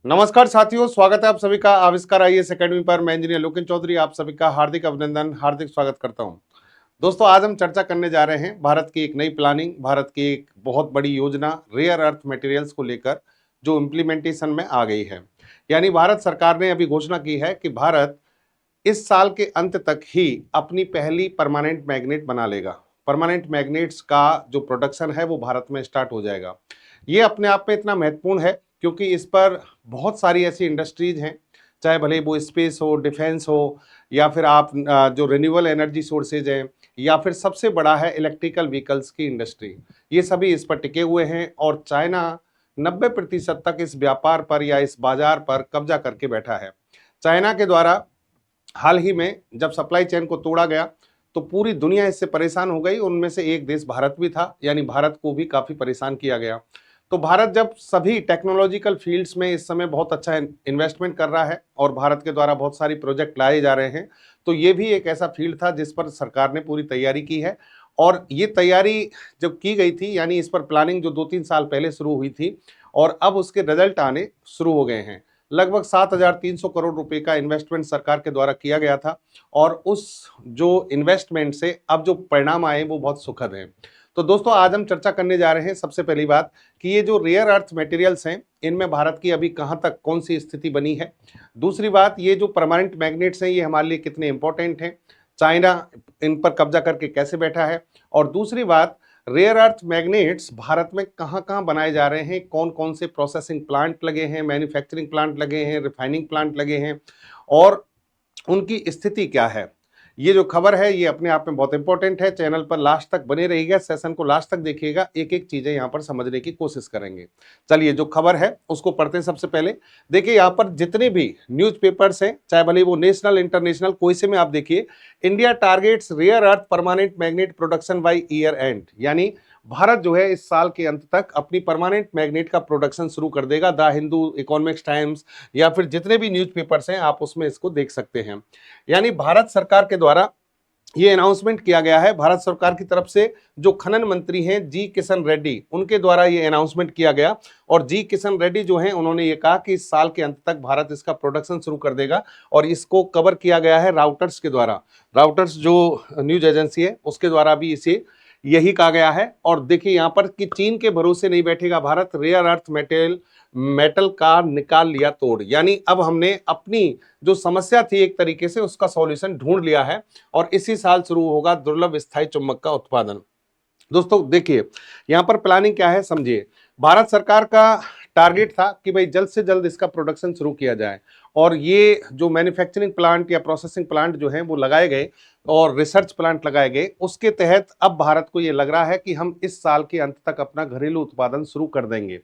नमस्कार साथियों, स्वागत है आप सभी का आविष्कार आईएएस एकेडमी पर। मैं इंजीनियर लोकेन चौधरी आप सभी का हार्दिक अभिनंदन, हार्दिक स्वागत करता हूं। दोस्तों, आज हम चर्चा करने जा रहे हैं भारत की एक नई प्लानिंग, भारत की एक बहुत बड़ी योजना रेयर अर्थ मटेरियल्स को लेकर, जो इम्प्लीमेंटेशन में आ गई है। यानी भारत सरकार ने अभी घोषणा की है कि भारत इस साल के अंत तक ही अपनी पहली परमानेंट मैग्नेट बना लेगा। परमानेंट मैग्नेट्स का जो प्रोडक्शन है वो भारत में स्टार्ट हो जाएगा। ये अपने आप में इतना महत्वपूर्ण है क्योंकि इस पर बहुत सारी ऐसी इंडस्ट्रीज हैं, चाहे भले वो स्पेस हो, डिफेंस हो, या फिर आप जो रिन्यूएबल एनर्जी सोर्सेज हैं, या फिर सबसे बड़ा है इलेक्ट्रिकल व्हीकल्स की इंडस्ट्री। ये सभी इस पर टिके हुए हैं और चाइना 90% तक इस व्यापार पर या इस बाजार पर कब्जा करके बैठा है। चाइना के द्वारा हाल ही में जब सप्लाई चेन को तोड़ा गया तो पूरी दुनिया इससे परेशान हो गई। उनमें से एक देश भारत भी था, यानी भारत को भी काफी परेशान किया गया। तो भारत जब सभी टेक्नोलॉजिकल फील्ड्स में इस समय बहुत अच्छा इन्वेस्टमेंट कर रहा है और भारत के द्वारा बहुत सारी प्रोजेक्ट लाए जा रहे हैं, तो ये भी एक ऐसा फील्ड था जिस पर सरकार ने पूरी तैयारी की है। और ये तैयारी जब की गई थी, यानी इस पर प्लानिंग जो 2-3 साल पहले शुरू हुई थी और अब उसके रिजल्ट आने शुरू हो गए हैं। लगभग 7,300 करोड़ रुपए का इन्वेस्टमेंट सरकार के द्वारा किया गया था और उस जो इन्वेस्टमेंट से अब जो परिणाम आए वो बहुत सुखद हैं। तो दोस्तों, आज हम चर्चा करने जा रहे हैं सबसे पहली बात कि ये जो रेयर अर्थ मटेरियल्स हैं इनमें भारत की अभी कहाँ तक कौन सी स्थिति बनी है। दूसरी बात, ये जो परमानेंट मैग्नेट्स हैं ये हमारे लिए कितने इंपॉर्टेंट हैं, चाइना इन पर कब्जा करके कैसे बैठा है। और दूसरी बात, रेयर अर्थ मैग्नेट्स भारत में कहाँ कहाँ बनाए जा रहे हैं, कौन कौन से प्रोसेसिंग प्लांट लगे हैं, मैन्युफैक्चरिंग प्लांट लगे हैं, रिफाइनिंग प्लांट लगे हैं और उनकी स्थिति क्या है। ये जो खबर है ये अपने आप में बहुत इंपॉर्टेंट है। चैनल पर लास्ट तक बने रहिएगा, सेशन को लास्ट तक देखिएगा, एक एक चीजें यहाँ पर समझने की कोशिश करेंगे। चलिए, जो खबर है उसको पढ़ते हैं। सबसे पहले देखिए, यहाँ पर जितने भी न्यूज़पेपर्स हैं, चाहे भले वो नेशनल इंटरनेशनल कोई से में आप देखिए, India targets rare earth permanent magnet production by year end, यानी भारत जो है इस साल के अंत तक अपनी परमानेंट मैग्नेट का प्रोडक्शन शुरू कर देगा। द हिंदू, इकोनॉमिक्स टाइम्स या फिर जितने भी न्यूज़पेपर्स हैं आप उसमें इसको देख सकते हैं। यानी भारत सरकार के द्वारा ये अनाउंसमेंट किया गया है। भारत सरकार की तरफ से जो खनन मंत्री हैं जी किशन रेड्डी, उनके द्वारा ये अनाउंसमेंट किया गया और जी किशन रेड्डी जो हैं उन्होंने ये कहा कि इस साल के अंत तक भारत इसका प्रोडक्शन शुरू कर देगा और इसको कवर किया गया है राउटर्स के द्वारा। राउटर्स जो न्यूज एजेंसी है उसके द्वारा भी इसे यही कहा गया है। और देखिए यहाँ पर कि चीन के भरोसे नहीं बैठेगा भारत, रेयर अर्थ मेटल का निकाल लिया तोड़, यानी अब हमने अपनी जो समस्या थी एक तरीके से उसका सॉल्यूशन ढूंढ लिया है और इसी साल शुरू होगा दुर्लभ स्थायी चुंबक का उत्पादन। दोस्तों देखिए, यहाँ पर प्लानिंग क्या है समझिए। भारत सरकार का टारगेट था कि भाई जल्द से जल्द इसका प्रोडक्शन शुरू किया जाए और ये जो मैन्युफैक्चरिंग प्लांट या प्रोसेसिंग प्लांट जो हैं वो लगाए गए और रिसर्च प्लांट लगाए गए। उसके तहत अब भारत को ये लग रहा है कि हम इस साल के अंत तक अपना घरेलू उत्पादन शुरू कर देंगे।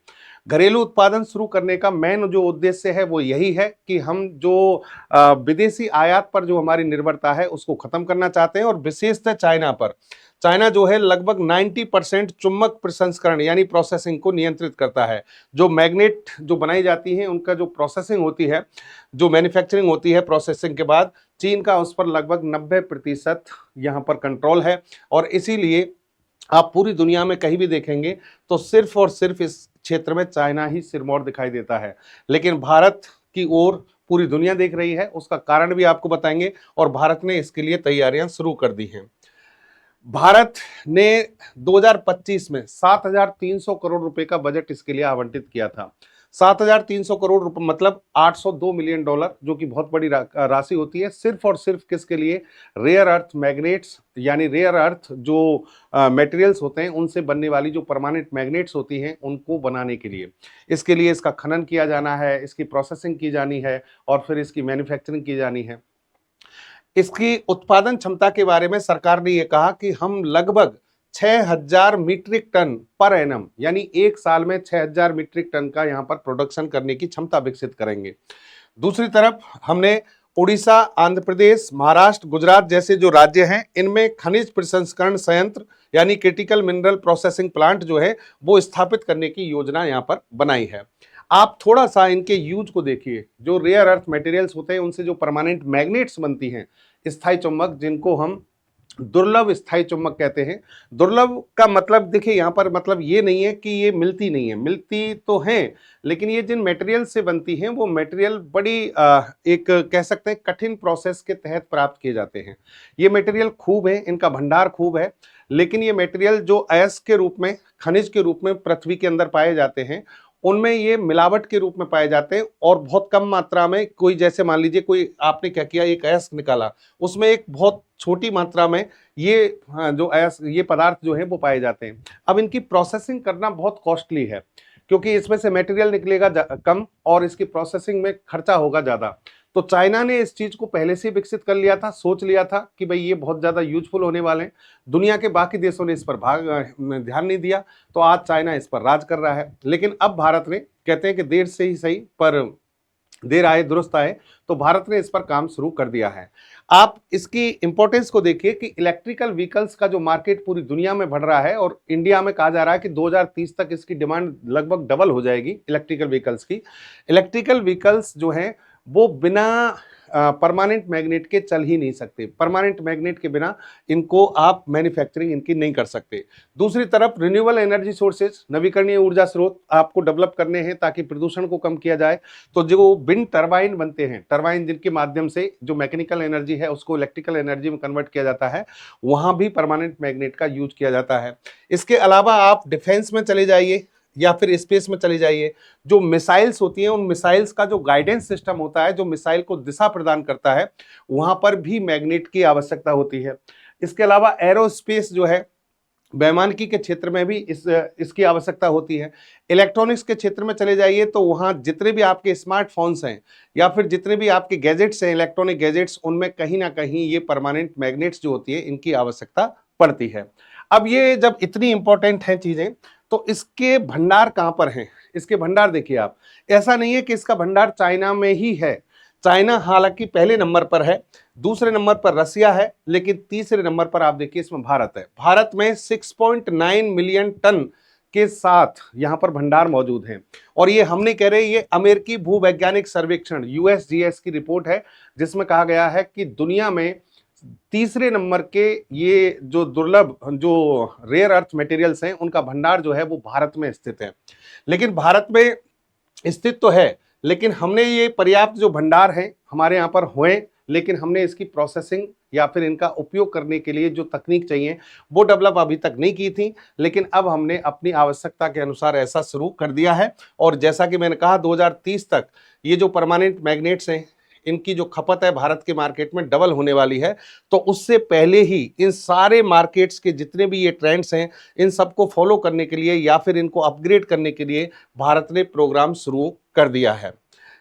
घरेलू उत्पादन शुरू करने का मेन जो उद्देश्य है वो यही है कि हम जो विदेशी आयात पर जो हमारी निर्भरता है उसको खत्म करना चाहते हैं और विशेषतः चाइना पर। चाइना जो है लगभग 90% चुंबक प्रसंस्करण यानी प्रोसेसिंग को नियंत्रित करता है। जो मैग्नेट जो बनाई जाती है उनका जो प्रोसेसिंग होती है, जो मैन्युफैक्चरिंग होती है प्रोसेसिंग के बाद, चीन का उस पर लगभग 90% यहाँ पर कंट्रोल है। और इसीलिए आप पूरी दुनिया में कहीं भी देखेंगे तो सिर्फ और सिर्फ इस क्षेत्र में चाइना ही सिरमौर दिखाई देता है। लेकिन भारत की ओर पूरी दुनिया देख रही है, उसका कारण भी आपको बताएंगे और भारत ने इसके लिए तैयारियां शुरू कर दी हैं। भारत ने 2025 में 7,300 करोड़ रुपए का बजट इसके लिए आवंटित किया था। 7,300 करोड़ रुपए मतलब $802 मिलियन, जो कि बहुत बड़ी राशि होती है, सिर्फ और सिर्फ किसके लिए? रेयर अर्थ मैग्नेट्स, यानी रेयर अर्थ जो मटेरियल्स होते हैं उनसे बनने वाली जो परमानेंट मैग्नेट्स होती हैं उनको बनाने के लिए। इसके लिए इसका खनन किया जाना है, इसकी प्रोसेसिंग की जानी है और फिर इसकी मैन्युफैक्चरिंग की जानी है। इसकी उत्पादन क्षमता के बारे में सरकार ने यह कहा कि हम लगभग 6,000 मीट्रिक टन पर एनम, यानी एक साल में 6,000 मीट्रिक टन का यहां पर प्रोडक्शन करने की क्षमता विकसित करेंगे। दूसरी तरफ हमने उड़ीसा, आंध्र प्रदेश, महाराष्ट्र, गुजरात जैसे जो राज्य हैं इनमें खनिज प्रसंस्करण संयंत्र यानी क्रिटिकल मिनरल प्रोसेसिंग प्लांट जो है वो स्थापित करने की योजना यहाँ पर बनाई है। आप थोड़ा सा इनके यूज को देखिए। जो रेयर अर्थ मटेरियल्स होते हैं उनसे जो परमानेंट मैग्नेट्स बनती हैं, स्थायी चुंबक, जिनको हम दुर्लभ स्थायी चुंबक कहते हैं। दुर्लभ का मतलब देखिए यहाँ पर मतलब ये नहीं है कि ये मिलती नहीं है, मिलती तो हैं, लेकिन ये जिन मटेरियल से बनती हैं वो मटेरियल बड़ी एक कह सकते हैं कठिन प्रोसेस के तहत प्राप्त किए जाते हैं। ये मटेरियल खूब है, इनका भंडार खूब है, लेकिन ये मटेरियल जो अयस्क के रूप में, खनिज के रूप में पृथ्वी के अंदर पाए जाते हैं, उनमें ये मिलावट के रूप में पाए जाते हैं और बहुत कम मात्रा में। कोई जैसे मान लीजिए कोई आपने क्या किया, एक अयस्क निकाला, उसमें एक बहुत छोटी मात्रा में ये जो अयस्क, ये पदार्थ जो है वो पाए जाते हैं। अब इनकी प्रोसेसिंग करना बहुत कॉस्टली है, क्योंकि इसमें से मटेरियल निकलेगा कम और इसकी प्रोसेसिंग में खर्चा होगा ज़्यादा। तो चाइना ने इस चीज़ को पहले से विकसित कर लिया था, सोच लिया था कि भाई ये बहुत ज़्यादा यूजफुल होने वाले हैं। दुनिया के बाकी देशों ने इस पर ध्यान नहीं दिया, तो आज चाइना इस पर राज कर रहा है। लेकिन अब भारत ने, कहते हैं कि देर से ही सही पर देर आए दुरुस्त आए, तो भारत ने इस पर काम शुरू कर दिया है। आप इसकी इंपॉर्टेंस को देखिए कि इलेक्ट्रिकल व्हीकल्स का जो मार्केट पूरी दुनिया में बढ़ रहा है, और इंडिया में कहा जा रहा है कि 2030 तक इसकी डिमांड लगभग डबल हो जाएगी इलेक्ट्रिकल व्हीकल्स की। इलेक्ट्रिकल व्हीकल्स जो हैं वो बिना परमानेंट मैग्नेट के चल ही नहीं सकते। परमानेंट मैग्नेट के बिना इनको आप मैन्युफैक्चरिंग इनकी नहीं कर सकते। दूसरी तरफ रिन्यूएबल एनर्जी सोर्सेज, नवीकरणीय ऊर्जा स्रोत आपको डेवलप करने हैं ताकि प्रदूषण को कम किया जाए। तो जो विंड टरबाइन बनते हैं, टरबाइन जिनके माध्यम से जो मैकेनिकल एनर्जी है उसको इलेक्ट्रिकल एनर्जी में कन्वर्ट किया जाता है, वहां भी परमानेंट मैग्नेट का यूज किया जाता है। इसके अलावा आप डिफेंस में चले जाइए या फिर स्पेस में चली जाइए, जो मिसाइल्स होती हैं, उन मिसाइल्स का जो गाइडेंस सिस्टम होता है, जो मिसाइल को दिशा प्रदान करता है, वहां पर भी मैग्नेट की आवश्यकता होती है। इसके अलावा एरोस्पेस जो है, वैमानिकी के क्षेत्र में भी इसकी आवश्यकता होती है। इलेक्ट्रॉनिक्स के क्षेत्र में चले जाइए तो वहां जितने भी आपके स्मार्टफोन्स हैं या फिर जितने भी आपके गैजेट्स हैं, इलेक्ट्रॉनिक गैजेट्स, उनमें कहीं ना कहीं ये परमानेंट मैग्नेट्स जो होती है इनकी आवश्यकता पड़ती है। अब ये जब इतनी इंपॉर्टेंट हैं चीजें, तो इसके भंडार कहां पर हैं? इसके भंडार देखिए आप, ऐसा नहीं है कि इसका भंडार चाइना में ही है। चाइना हालांकि पहले नंबर पर है, दूसरे नंबर पर रसिया है, लेकिन तीसरे नंबर पर आप देखिए इसमें भारत है। भारत में 6.9 मिलियन टन के साथ यहां पर भंडार मौजूद हैं। और ये हम नहीं कह रहे, ये अमेरिकी भूवैज्ञानिक सर्वेक्षण यूएसजीएस की रिपोर्ट है, जिसमें कहा गया है कि दुनिया में तीसरे नंबर के ये जो दुर्लभ, जो रेयर अर्थ मटेरियल्स हैं, उनका भंडार जो है वो भारत में स्थित है। लेकिन भारत में स्थित तो है, लेकिन हमने ये पर्याप्त जो भंडार है हमारे यहाँ पर हुए, लेकिन हमने इसकी प्रोसेसिंग या फिर इनका उपयोग करने के लिए जो तकनीक चाहिए वो डेवलप अभी तक नहीं की थी। लेकिन अब हमने अपनी आवश्यकता के अनुसार ऐसा शुरू कर दिया है। और जैसा कि मैंने कहा 2030 तक ये जो परमानेंट मैग्नेट्स हैं, इनकी जो खपत है भारत के मार्केट में डबल होने वाली है। तो उससे पहले ही इन सारे मार्केट्स के जितने भी ये ट्रेंड्स हैं, इन सबको फॉलो करने के लिए या फिर इनको अपग्रेड करने के लिए भारत ने प्रोग्राम शुरू कर दिया है।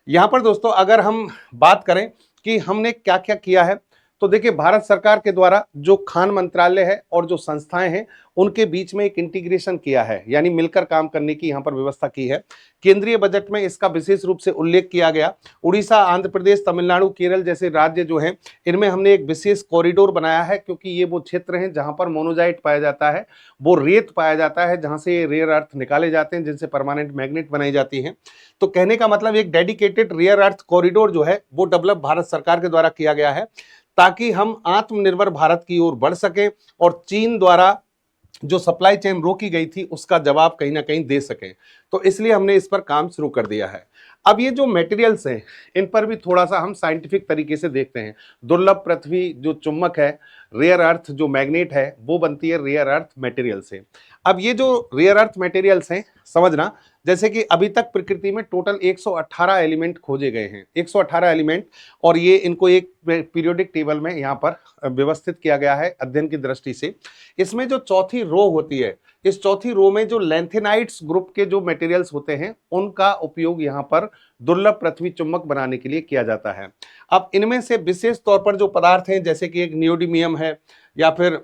यहाँ पर दोस्तों अगर हम बात करें कि हमने क्या क्या किया है, तो देखिए भारत सरकार के द्वारा जो खान मंत्रालय है और जो संस्थाएं हैं उनके बीच में एक इंटीग्रेशन किया है, यानी मिलकर काम करने की यहाँ पर व्यवस्था की है। केंद्रीय बजट में इसका विशेष रूप से उल्लेख किया गया। उड़ीसा, आंध्र प्रदेश, तमिलनाडु, केरल जैसे राज्य जो हैं, इनमें हमने एक विशेष कॉरिडोर बनाया है, क्योंकि ये वो क्षेत्र हैं जहां पर मोनोजाइट पाया जाता है, वो रेत पाया जाता है, जहां से रेयर अर्थ निकाले जाते हैं, जिनसे परमानेंट मैग्नेट बनाई जाती है। तो कहने का मतलब एक डेडिकेटेड रेयर अर्थ कॉरिडोर जो है वो डेवलप भारत सरकार के द्वारा किया गया है, ताकि हम आत्मनिर्भर भारत की ओर बढ़ सकें और चीन द्वारा जो सप्लाई चेन रोकी गई थी उसका जवाब कहीं ना कहीं दे सकें। तो इसलिए हमने इस पर काम शुरू कर दिया है। अब ये जो मटेरियल्स हैं, इन पर भी थोड़ा सा हम साइंटिफिक तरीके से देखते हैं। दुर्लभ पृथ्वी जो चुंबक है, रेयर अर्थ जो मैग्नेट है, वो बनती है रेयर अर्थ मटेरियल से। अब ये जो रेयर अर्थ मटेरियल्स हैं, समझना, जैसे कि अभी तक प्रकृति में टोटल 118 एलिमेंट खोजे गए हैं, 118 एलिमेंट, और ये इनको एक पीरियोडिक टेबल में यहाँ पर व्यवस्थित किया गया है अध्ययन की दृष्टि से। इसमें जो चौथी रो होती है, इस चौथी रो में जो लैंथेनाइट्स ग्रुप के जो मटेरियल्स होते हैं उनका उपयोग यहाँ पर दुर्लभ पृथ्वी चुंबक बनाने के लिए किया जाता है। अब इनमें से विशेष तौर पर जो पदार्थ हैं, जैसे कि एक नियोडिमियम है या फिर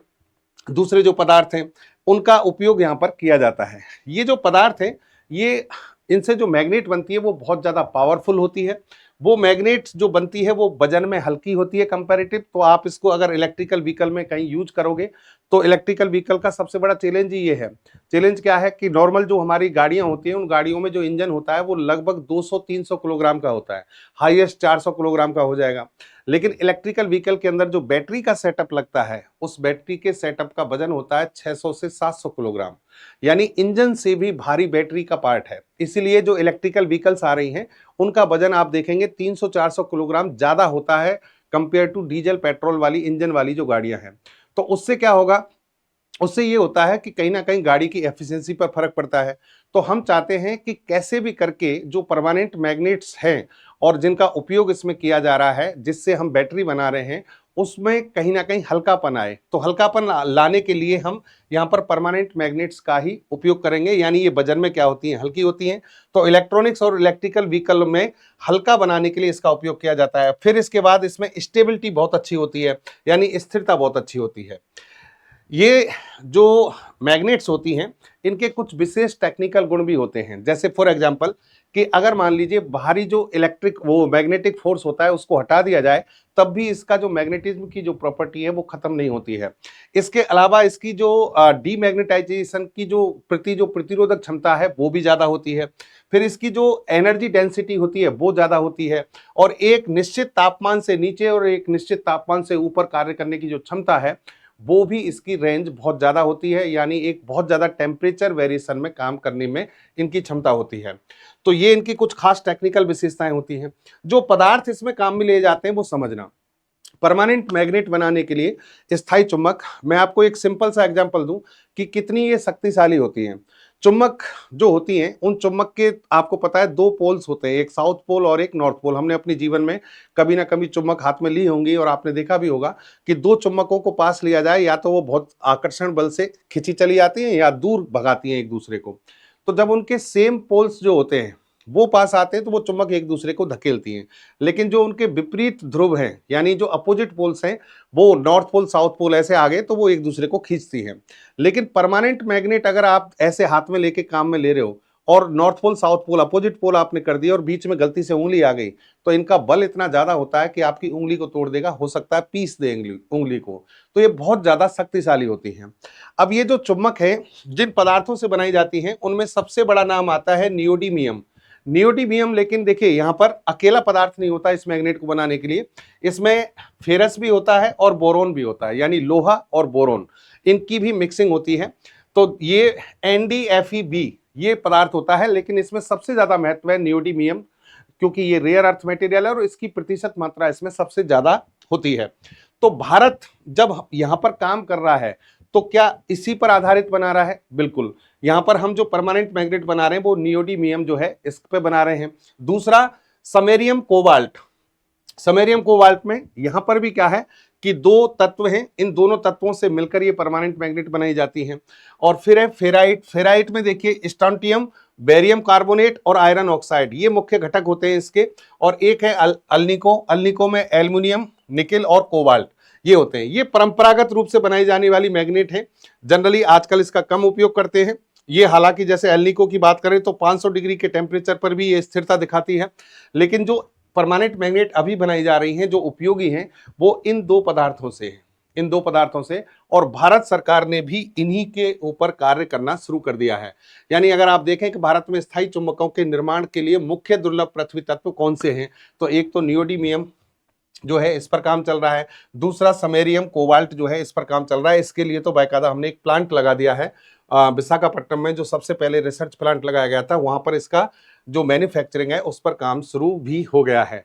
दूसरे जो पदार्थ हैं, उनका उपयोग यहाँ पर किया जाता है। ये जो पदार्थ हैं, ये इनसे जो मैग्नेट बनती है वो बहुत ज़्यादा पावरफुल होती है, वो मैग्नेट्स जो बनती है वो वजन में हल्की होती है कंपैरेटिव। तो आप इसको अगर इलेक्ट्रिकल व्हीकल में कहीं यूज करोगे तो इलेक्ट्रिकल व्हीकल का सबसे बड़ा चैलेंज ही ये है। चैलेंज क्या है कि नॉर्मल जो हमारी गाड़ियां होती हैं उन गाड़ियों में जो इंजन होता है वो लगभग 200-300 किलोग्राम का होता है, हाईएस्ट 400 किलोग्राम का हो जाएगा। लेकिन इलेक्ट्रिकल व्हीकल के अंदर जो बैटरी का सेटअप लगता है उस बैटरी के सेटअप का वजन होता है 600 से 700 किलोग्राम, यानी इंजन से भी भारी बैटरी का पार्ट है। इसीलिए जो इलेक्ट्रिकल व्हीकल्स आ रही हैं उनका वजन आप देखेंगे 300-400 किलोग्राम ज्यादा होता है कंपेयर टू डीजल पेट्रोल वाली इंजन वाली जो गाड़ियां हैं। तो उससे क्या होगा, उससे ये होता है कि कहीं ना कहीं गाड़ी की एफिशिएंसी पर फर्क पड़ता है। तो हम चाहते हैं कि कैसे भी करके जो परमानेंट मैग्नेट्स हैं और जिनका उपयोग इसमें किया जा रहा है, जिससे हम बैटरी बना रहे हैं, उसमें कहीं ना कहीं हल्कापन आए। तो हल्कापन लाने के लिए हम यहाँ पर परमानेंट मैग्नेट्स का ही उपयोग करेंगे, यानी ये वजन में क्या होती हैं, हल्की होती हैं। तो इलेक्ट्रॉनिक्स और इलेक्ट्रिकल व्हीकल में हल्का बनाने के लिए इसका उपयोग किया जाता है। फिर इसके बाद इसमें स्टेबिलिटी बहुत अच्छी होती है, यानी स्थिरता बहुत अच्छी होती है। ये जो मैग्नेट्स होती हैं इनके कुछ विशेष टेक्निकल गुण भी होते हैं। जैसे फॉर एग्जांपल कि अगर मान लीजिए बाहरी जो इलेक्ट्रिक वो मैग्नेटिक फोर्स होता है उसको हटा दिया जाए तब भी इसका जो मैग्नेटिज्म की जो प्रॉपर्टी है वो खत्म नहीं होती है। इसके अलावा इसकी जो डीमैग्नेटाइजेशन की जो प्रतिरोधक क्षमता है वो भी ज्यादा होती है। फिर इसकी जो एनर्जी डेंसिटी होती है वो ज्यादा होती है, और एक निश्चित तापमान से नीचे और एक निश्चित तापमान से ऊपर कार्य करने की जो क्षमता है वो भी इसकी रेंज बहुत ज्यादा होती है, यानी एक बहुत ज्यादा टेम्परेचर वेरिएशन में काम करने में इनकी क्षमता होती है। तो ये इनकी कुछ खास टेक्निकल विशेषताएं होती हैं। जो पदार्थ इसमें काम में लिए जाते हैं वो समझना। परमानेंट मैग्नेट बनाने के लिए स्थायी चुंबक, मैं आपको एक सिंपल सा एग्जांपल दूं कि कितनी ये शक्तिशाली होती हैं। चुंबक जो होती हैं उन चुंबक के आपको पता है दो पोल्स होते हैं, एक साउथ पोल और एक नॉर्थ पोल। हमने अपने जीवन में कभी ना कभी चुंबक हाथ में ली होंगी और आपने देखा भी होगा कि दो चुंबकों को पास लिया जाए या तो वो बहुत आकर्षण बल से खिंची चली जाती हैं या दूर भगाती हैं एक दूसरे को। तो जब उनके सेम पोल्स जो होते हैं वो पास आते हैं तो वो चुंबक एक दूसरे को धकेलती हैं। लेकिन जो उनके विपरीत ध्रुव हैं, यानी जो अपोजिट पोल्स हैं, वो नॉर्थ पोल साउथ पोल ऐसे आ गए तो वो एक दूसरे को खींचती हैं। लेकिन परमानेंट मैग्नेट अगर आप ऐसे हाथ में लेके काम में ले रहे हो और north pole south pole opposite pole आपने कर दिया और बीच में गलती से उंगली आ गई तो इनका बल इतना ज्यादा होता है कि आपकी उंगली को तोड़ देगा, हो सकता है पीस दे उंगली को। तो ये बहुत ज्यादा शक्तिशाली होती हैं। अब ये जो चुंबक है जिन पदार्थों से बनाई जाती हैं उनमें सबसे बड़ा नाम आता है नियोडीमियम। नियोडीमियम, लेकिन देखिए यहाँ पर अकेला पदार्थ नहीं होता इस मैग्नेट को बनाने के लिए, इसमें फेरस भी होता है और बोरोन भी होता है, यानी लोहा और बोरोन इनकी भी मिक्सिंग होती है। तो ये NdFeB ये पदार्थ होता है, लेकिन इसमें सबसे ज्यादा महत्व है नियोडीमियम, क्योंकि ये रेयर अर्थ मटेरियल है और इसकी प्रतिशत मात्रा इसमें सबसे ज्यादा होती है। तो भारत जब यहाँ पर काम कर रहा है तो क्या इसी पर आधारित बना रहा है? बिल्कुल। यहाँ पर हम जो परमानेंट मैग्नेट बना रहे हैं वो नियोडीमियम जो है इस पे बना रहे हैं। दूसरा समैरियम कोबाल्ट। समैरियम कोबाल्ट में यहां पर भी क्या है कि दो तत्व हैं, इन दोनों तत्वों से मिलकर ये परमानेंट मैग्नेट बनाई जाती हैं। और फिर है फेराइट। फेराइट में देखिए स्टांटियम, बेरियम कार्बोनेट और आयरन ऑक्साइड ये मुख्य घटक होते हैं इसके। और एक है अल्निको। अल्निको में एल्युमिनियम, निकेल और कोबाल्ट ये होते हैं। ये परंपरागत रूप से बनाई जाने वाली मैग्नेट है। जनरली आजकल इसका कम उपयोग करते हैं ये, हालांकि जैसे एल्निको की बात करें तो 500 डिग्री के टेम्परेचर पर भी ये स्थिरता दिखाती है। लेकिन जो परमानेंट मैग्नेट अभी बनाई जा रही हैं जो उपयोगी हैं वो इन दो पदार्थों से है, इन दो पदार्थों से। और भारत सरकार ने भी इन्हीं के ऊपर कार्य करना शुरू कर दिया है। यानी अगर आप देखें कि भारत में स्थायी चुंबकों के निर्माण के लिए मुख्य दुर्लभ पृथ्वी तत्व कौन से हैं, तो एक तो नियोडीमियम जो है इस पर काम चल रहा है, दूसरा समैरियम कोबाल्ट जो है इस पर काम चल रहा है। इसके लिए तो बाकायदा हमने एक प्लांट लगा दिया है विशाखापट्टनम में, जो सबसे पहले रिसर्च प्लांट लगाया गया था, वहां पर इसका जो मैन्युफैक्चरिंग है उस पर काम शुरू भी हो गया है।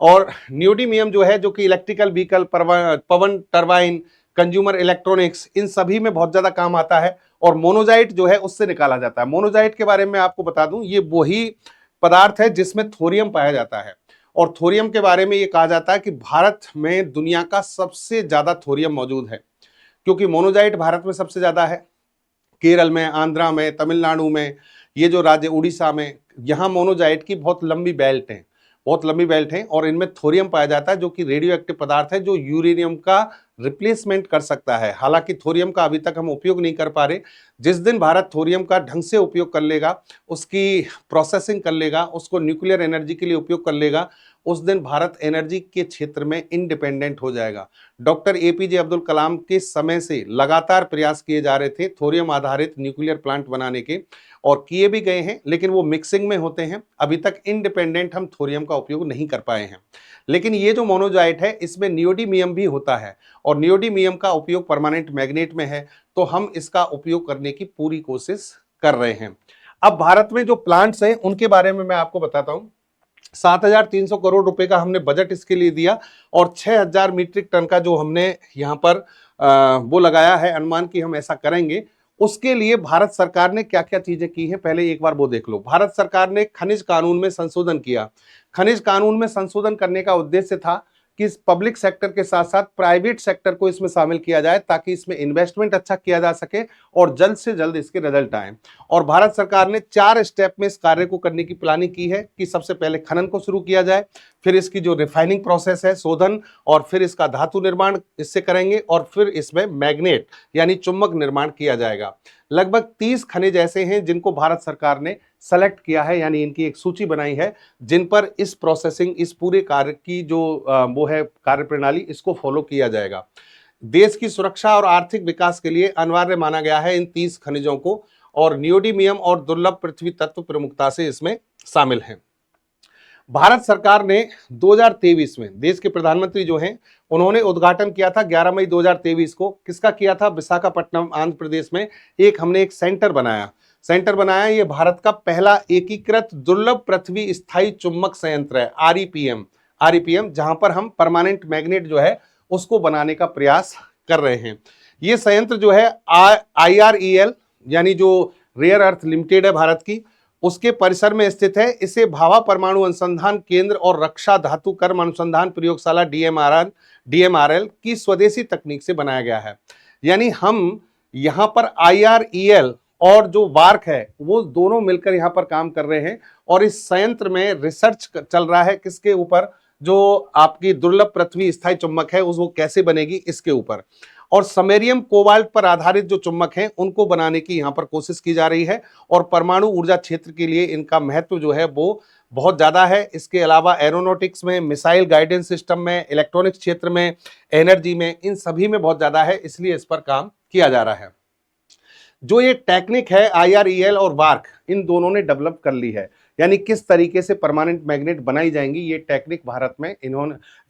और नियोडीमियम जो है जो कि इलेक्ट्रिकल व्हीकल, पवन टरबाइन, कंज्यूमर इलेक्ट्रॉनिक्स इन सभी में बहुत ज्यादा काम आता है। और मोनोजाइट जो है उससे निकाला जाता है। मोनोजाइट के बारे में आपको बता दूं, ये वही पदार्थ है जिसमें थोरियम पाया जाता है। और थोरियम के बारे में ये कहा जाता है कि भारत में दुनिया का सबसे ज्यादा थोरियम मौजूद है, क्योंकि मोनोजाइट भारत में सबसे ज्यादा है। केरल में, आंध्रा में, तमिलनाडु में, ये जो राज्य उड़ीसा में, यहाँ मोनोजाइट की बहुत लंबी बेल्ट है, बहुत लंबी बेल्ट है। और इनमें थोरियम पाया जाता है जो कि रेडियो एक्टिव पदार्थ है, जो यूरेनियम का रिप्लेसमेंट कर सकता है। हालांकि थोरियम का अभी तक हम उपयोग नहीं कर पा रहे। जिस दिन भारत थोरियम का ढंग से उपयोग कर लेगा, उसकी प्रोसेसिंग कर लेगा, उसको न्यूक्लियर एनर्जी के लिए उपयोग कर लेगा, उस दिन भारत एनर्जी के क्षेत्र में इंडिपेंडेंट हो जाएगा। डॉक्टर एपीजे अब्दुल कलाम के समय से लगातार प्रयास किए जा रहे थे थोरियम आधारित न्यूक्लियर प्लांट बनाने के, और किए भी गए हैं, लेकिन वो मिक्सिंग में होते हैं। अभी तक इंडिपेंडेंट हम थोरियम का उपयोग नहीं कर पाए हैं। लेकिन ये जो मोनोजाइट है, इसमें नियोडीमियम भी होता है, और नियोडीमियम का उपयोग परमानेंट मैग्नेट में है, तो हम इसका उपयोग करने की पूरी कोशिश कर रहे हैं। अब भारत में जो प्लांट्स हैं उनके बारे में मैं आपको बताता हूं। 7,300 करोड़ रुपए का हमने बजट इसके लिए दिया, और 6,000 मीट्रिक टन का जो हमने यहाँ पर वो लगाया है अनुमान कि हम ऐसा करेंगे। उसके लिए भारत सरकार ने क्या क्या चीजें की हैं, पहले एक बार वो देख लो। भारत सरकार ने खनिज कानून में संशोधन किया। खनिज कानून में संशोधन करने का उद्देश्य था कि पब्लिक सेक्टर के साथ साथ प्राइवेट सेक्टर को इसमें शामिल किया जाए, ताकि इसमें इन्वेस्टमेंट अच्छा किया जा सके और जल्द से जल्द इसके रिजल्ट आए। और भारत सरकार ने 4 स्टेप में इस कार्य को करने की प्लानिंग की है कि सबसे पहले खनन को शुरू किया जाए, फिर इसकी जो रिफाइनिंग प्रोसेस है, शोधन, और फिर इसका धातु निर्माण इससे करेंगे, और फिर इसमें मैग्नेट यानी चुंबक निर्माण किया जाएगा। लगभग 30 खनिज ऐसे हैं जिनको भारत सरकार ने सेलेक्ट किया है, यानी इनकी एक सूची बनाई है, जिन पर इस प्रोसेसिंग, इस पूरे कार्य की जो वो है कार्य प्रणाली, इसको फॉलो किया जाएगा। देश की सुरक्षा और आर्थिक विकास के लिए अनिवार्य माना गया है इन 30 खनिजों को, और नियोडीमियम और दुर्लभ पृथ्वी तत्व प्रमुखता से इसमें शामिल हैं। भारत सरकार ने 2023 में, देश के प्रधानमंत्री जो हैं उन्होंने उद्घाटन किया था 11 मई 2023 को। किसका किया था? विशाखापट्टनम, आंध्र प्रदेश में हमने एक सेंटर बनाया। ये भारत का पहला एकीकृत दुर्लभ पृथ्वी स्थायी चुंबक संयंत्र है, आरईपीएम, जहां पर हम परमानेंट मैग्नेट जो है उसको बनाने का प्रयास कर रहे हैं। ये संयंत्र जो है IREL यानी जो रेयर अर्थ लिमिटेड है भारत की, उसके परिसर में स्थित है। इसे भाभा परमाणु अनुसंधान केंद्र और रक्षा धातु कर्म अनुसंधान प्रयोगशाला DMRL की स्वदेशी तकनीक से बनाया गया है। यानी हम यहाँ पर IREL और जो वार्क है वो दोनों मिलकर यहाँ पर काम कर रहे हैं, और इस संयंत्र में रिसर्च चल रहा है किसके ऊपर? जो आपकी दुर्लभ पृथ्वी स्थायी चुंबक है वो कैसे बनेगी, इसके ऊपर। और समैरियम कोबाल्ट पर आधारित जो चुंबक हैं उनको बनाने की यहाँ पर कोशिश की जा रही है, और परमाणु ऊर्जा क्षेत्र के लिए इनका महत्व जो है वो बहुत ज्यादा है। इसके अलावा एरोनॉटिक्स में, मिसाइल गाइडेंस सिस्टम में, इलेक्ट्रॉनिक्स क्षेत्र में, एनर्जी में, इन सभी में बहुत ज्यादा है, इसलिए इस पर काम किया जा रहा है। जो ये टेक्निक है IREL और वार्क, इन दोनों ने डेवलप कर ली है, यानी किस तरीके से परमानेंट मैग्नेट बनाई जाएंगी, ये टेक्निक भारत में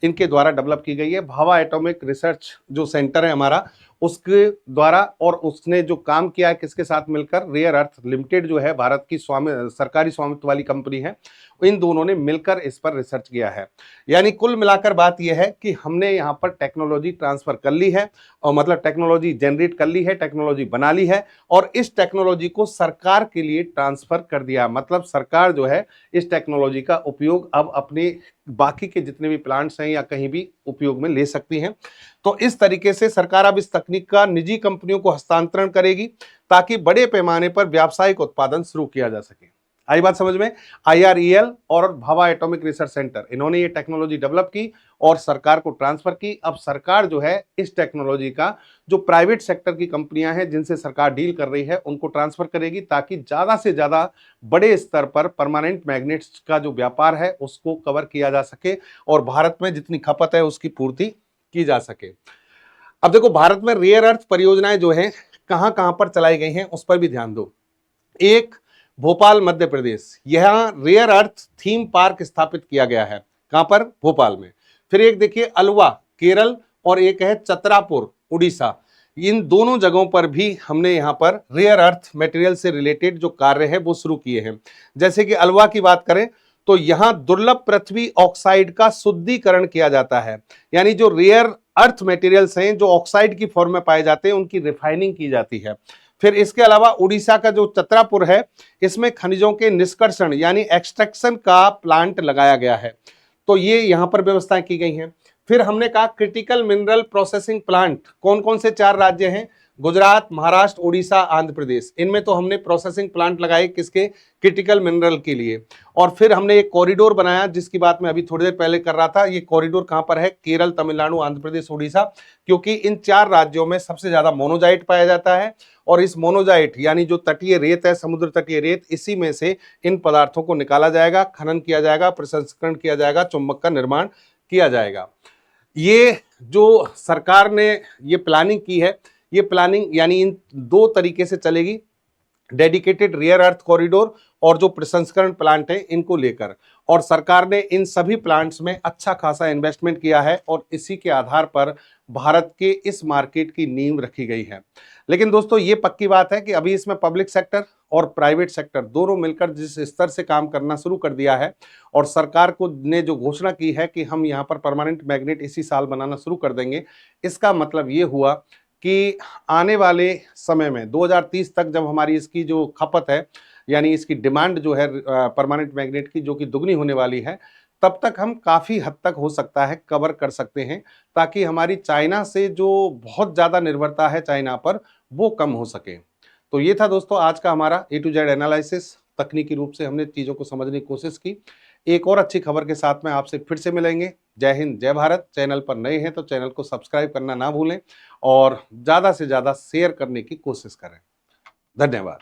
इनके द्वारा डेवलप की गई है। भाभा एटॉमिक रिसर्च जो सेंटर है हमारा, उसके द्वारा, और उसने जो काम किया है किसके साथ मिलकर? रेयर अर्थ लिमिटेड जो है भारत की सरकारी स्वामित्व वाली कंपनी है, इन दोनों ने मिलकर इस पर रिसर्च किया है। यानी कुल मिलाकर बात यह है कि हमने यहाँ पर टेक्नोलॉजी ट्रांसफर कर ली है, और मतलब टेक्नोलॉजी जनरेट कर ली है, टेक्नोलॉजी बना ली है, और इस टेक्नोलॉजी को सरकार के लिए ट्रांसफर कर दिया। मतलब सरकार जो है इस टेक्नोलॉजी का उपयोग अब अपने बाकी के जितने भी प्लांट्स हैं या कहीं भी उपयोग में ले सकती हैं। तो इस तरीके से सरकार अब इस तकनीक का निजी कंपनियों को हस्तांतरण करेगी, ताकि बड़े पैमाने पर व्यावसायिक उत्पादन शुरू किया जा सके। आई बात समझ में? IREL और भाभा एटॉमिक रिसर्च सेंटर, इन्होंने ये टेक्नोलॉजी डेवलप की और सरकार को ट्रांसफर की। अब सरकार जो है इस टेक्नोलॉजी का जो प्राइवेट सेक्टर की कंपनियां हैं जिनसे सरकार डील कर रही है उनको ट्रांसफर करेगी, ताकि ज्यादा से ज्यादा बड़े स्तर पर परमानेंट मैग्नेट्स का जो व्यापार है उसको कवर किया जा सके, और भारत में जितनी खपत है उसकी पूर्ति की जा सके। अब देखो, भारत में रेयर अर्थ परियोजनाएं जो है कहां कहां पर चलाई गई हैं उस पर भी ध्यान दो। एक, भोपाल मध्य प्रदेश, यहां रेयर अर्थ थीम पार्क स्थापित किया गया है। कहां पर? भोपाल में। फिर एक देखिए अलवा केरल, और एक है चतरापुर उड़ीसा। इन दोनों जगहों पर भी हमने यहाँ पर रेयर अर्थ मटेरियल से रिलेटेड जो कार्य है वो शुरू किए हैं। जैसे कि अलवा की बात करें तो यहाँ दुर्लभ पृथ्वी ऑक्साइड का शुद्धिकरण किया जाता है, यानी जो रेयर अर्थ मटेरियल्स हैं जो ऑक्साइड की फॉर्म में पाए जाते हैं उनकी रिफाइनिंग की जाती है। फिर इसके अलावा उड़ीसा का जो चतरापुर है, इसमें खनिजों के निष्कर्षण यानी एक्सट्रैक्शन का प्लांट लगाया गया है, तो ये यहाँ पर व्यवस्थाएं की गई हैं। फिर हमने कहा क्रिटिकल मिनरल प्रोसेसिंग प्लांट, कौन कौन से 4 राज्य हैं? गुजरात, महाराष्ट्र, उड़ीसा, आंध्र प्रदेश, इनमें तो हमने प्रोसेसिंग प्लांट लगाए किसके, क्रिटिकल मिनरल के लिए। और फिर हमने एक कॉरिडोर बनाया जिसकी बात मैं अभी थोड़ी देर पहले कर रहा था। ये कॉरिडोर कहां पर है, केरल, तमिलनाडु, आंध्र प्रदेश, उड़ीसा, क्योंकि इन 4 राज्यों में सबसे ज्यादा मोनोजाइट पाया जाता है। और इस मोनोजाइट यानी जो तटीय रेत है, समुद्र तटीय रेत, इसी में से इन पदार्थों को निकाला जाएगा, खनन किया जाएगा, प्रसंस्करण किया जाएगा, चुंबक का निर्माण किया जाएगा। ये जो सरकार ने ये प्लानिंग की है, ये प्लानिंग यानी इन 2 तरीके से चलेगी, डेडिकेटेड रेयर अर्थ कॉरिडोर और जो प्रसंस्करण प्लांट है इनको लेकर। और सरकार ने इन सभी प्लांट्स में अच्छा खासा इन्वेस्टमेंट किया है और इसी के आधार पर भारत के इस मार्केट की नींव रखी गई है। लेकिन दोस्तों ये पक्की बात है कि अभी इसमें पब्लिक सेक्टर और प्राइवेट सेक्टर दोनों मिलकर जिस स्तर से काम करना शुरू कर दिया है, और सरकार को ने जो घोषणा की है कि हम यहाँ पर परमानेंट मैग्नेट इसी साल बनाना शुरू कर देंगे, इसका मतलब ये हुआ कि आने वाले समय में 2030 तक जब हमारी इसकी जो खपत है यानी इसकी डिमांड जो है परमानेंट मैग्नेट की, जो कि दुगनी होने वाली है, तब तक हम काफ़ी हद तक हो सकता है कवर कर सकते हैं, ताकि हमारी चाइना से जो बहुत ज़्यादा निर्भरता है चाइना पर, वो कम हो सके। तो ये था दोस्तों आज का हमारा A to Z एनालिसिस। तकनीकी रूप से हमने चीज़ों को समझने की कोशिश की। एक और अच्छी खबर के साथ में आपसे फिर से मिलेंगे। जय हिंद, जय भारत। चैनल पर नए हैं तो चैनल को सब्सक्राइब करना ना भूलें और ज़्यादा से ज़्यादा शेयर करने की कोशिश करें। धन्यवाद।